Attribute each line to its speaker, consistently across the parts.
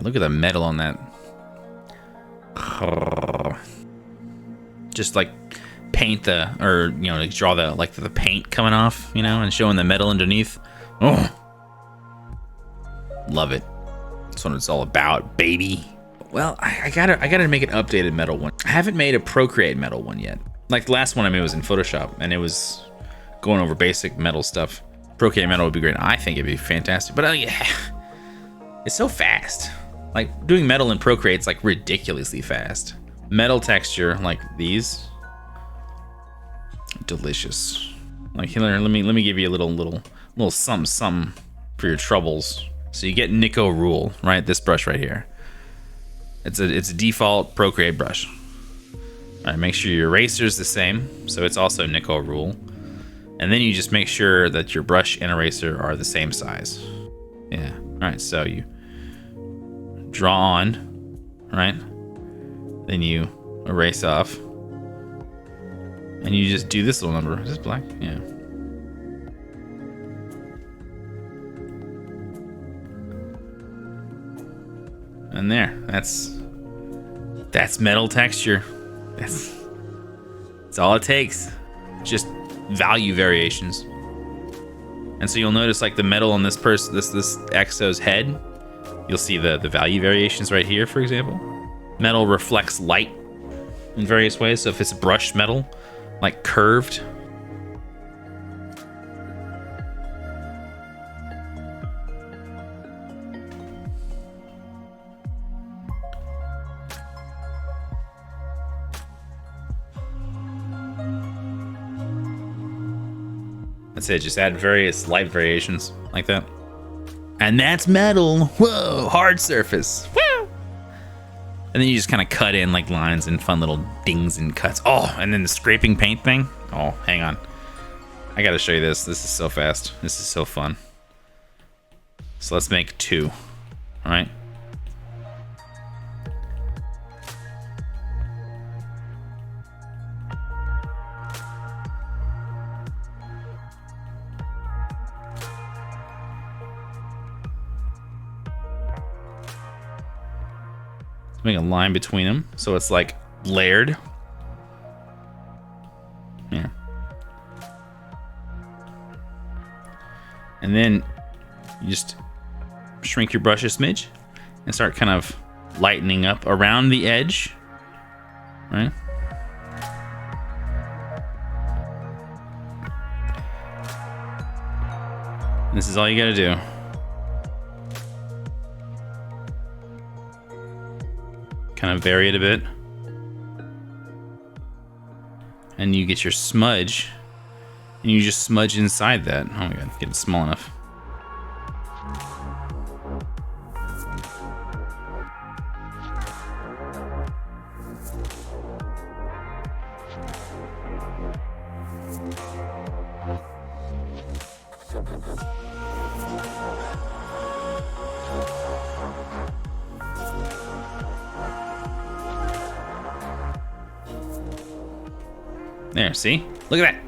Speaker 1: God, look at the metal on that. Just like paint like draw the paint coming off, and showing the metal underneath. Oh, love it. That's what it's all about, baby. Well, I gotta make an updated metal one. I haven't made a Procreate metal one yet. Like the last one I made was in Photoshop, and it was going over basic metal stuff. Procreate metal would be great. I think it'd be fantastic. But yeah, it's so fast. Like doing metal in Procreate's like ridiculously fast. Metal texture like these, delicious. Like here, let me give you a little something for your troubles. So you get Nico Rule, right? This brush right here. It's a default Procreate brush. All right, make sure your eraser's the same, so it's also Nico Rule. And then you just make sure that your brush and eraser are the same size. Yeah. All right, so you draw on, right? Then you erase off. And you just do this little number. Is this black? Yeah. And there, that's metal texture. That's all it takes. Just value variations. And so you'll notice like the metal on this Exo's head, you'll see the value variations right here, for example. Metal reflects light in various ways. So if it's brushed metal, like curved, that's it. Just add various light variations like that. And that's metal. Whoa, hard surface. Woo! And then you just kind of cut in like lines and fun little dings and cuts. Oh, and then the scraping paint thing. Oh, hang on. I gotta show you this. This is so fast. This is so fun. So let's make 2. All right. Make a line between them so it's like layered. Yeah. And then you just shrink your brush a smidge and start kind of lightening up around the edge, right? And this is all you gotta do. Kind of vary it a bit. And you get your smudge, and you just smudge inside that. Oh my god, get it small enough. There, see? Look at that.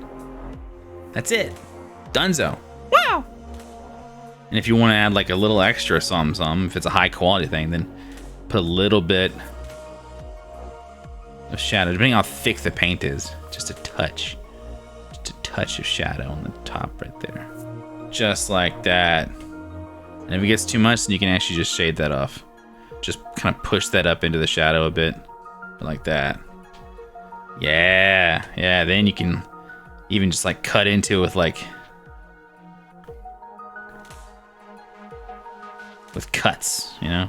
Speaker 1: That's it. Dunzo. Wow. And if you want to add like a little extra some, if it's a high quality thing, then put a little bit of shadow, depending on how thick the paint is. Just a touch. Just a touch of shadow on the top right there. Just like that. And if it gets too much, then you can actually just shade that off. Just kind of push that up into the shadow a bit. Like that. Yeah, then you can even just like cut into it with cuts, you know?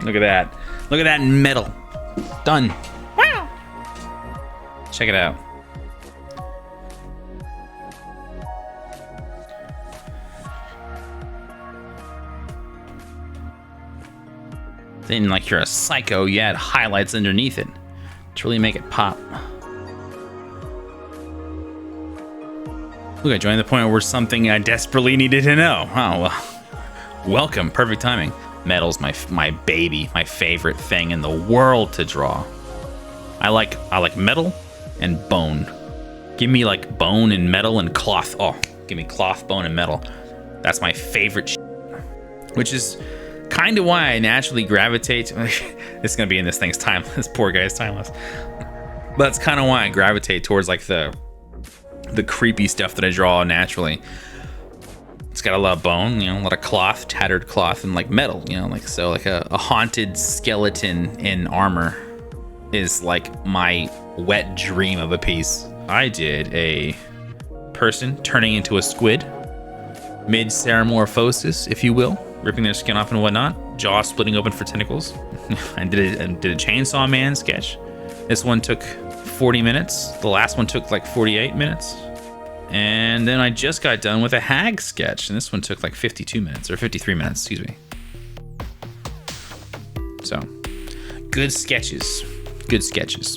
Speaker 1: Look at that. Look at that metal. Done. Wow. Check it out. Then, like you're a psycho, you add highlights underneath it to really make it pop. Look, I joined the point where something I desperately needed to know. Oh, well. Welcome. Perfect timing. Metal's my baby, my favorite thing in the world to draw. I like metal and bone. Give me like bone and metal and cloth. Oh, give me cloth, bone, and metal. That's my favorite shit. Which is kind of why I naturally gravitate. It's gonna be in this thing's timeless. This poor guy's timeless. But that's kind of why I gravitate towards like the creepy stuff that I draw naturally. It's got a lot of bone, you know, a lot of cloth, tattered cloth, and like metal, you know, like so like a haunted skeleton in armor is like my wet dream of a piece. I did a person turning into a squid, mid-ceramorphosis, if you will, ripping their skin off and whatnot, jaw splitting open for tentacles. I did a Chainsaw Man sketch. This one took 40 minutes. The last one took like 48 minutes. And then I just got done with a hag sketch, and this one took like 52 minutes, or 53 minutes, excuse me. So, good sketches. Good sketches.